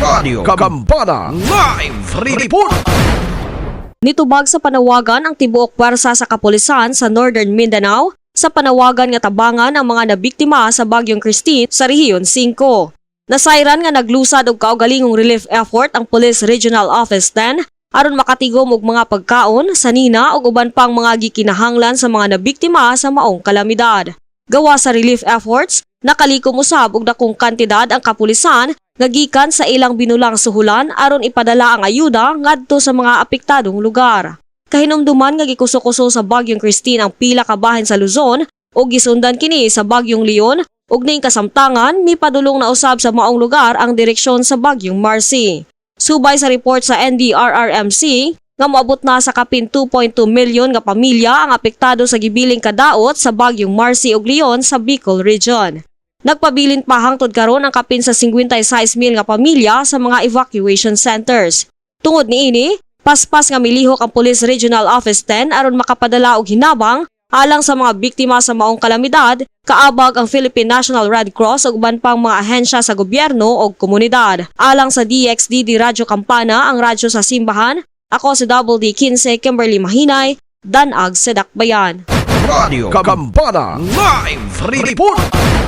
Radio Kambana Live Report. Nitubag sa panawagan ang tibuok pwersa sa kapulisan sa Northern Mindanao sa panawagan nga tabangan ang mga nabiktima sa Bagyong Christine sa Rehiyon 5. Nasayran nga naglusad og kaugalingong relief effort ang Police Regional Office 10 aron makatigom og mga pagkaon, sanina ug uban pang mga gikinahanglan sa mga nabiktima sa maong kalamidad. Gawa sa relief efforts, nakalikom usab og dakong kantidad ang kapulisan nga gikan sa ilang binulang suhulan aron ipadala ang ayuda ngadto sa mga apektadong lugar. Kahinumduman nga gikuso-kuso sa Bagyong Christine ang pila ka bahin sa Luzon ug gisundan kini sa Bagyong Leon ug ning kasamtangan mipadulong na usab sa maong lugar ang direksyon sa Bagyong Marcy. Subay sa report sa NDRRMC nga moabot na sa kapin 2.2 milyon nga pamilya ang apektado sa gibiling kadaot sa Bagyong Marcy ug Leon sa Bicol Region. Nagpabilin pa hangtod karon ang kapin sa 56 mil nga pamilya sa mga evacuation centers. Tungod niini, paspas nga milihok ang Police Regional Office 10 aron makapadala og hinabang alang sa mga biktima sa maong kalamidad, kaabag ang Philippine National Red Cross ug uban pang mga ahensya sa gobyerno ug komunidad. Alang sa DXDD Radyo Kampana, ang radyo sa simbahan, ako si Double D 15 Kimberly Mahinay, Danag sa Dakbayan. Radio Kambana Live Report.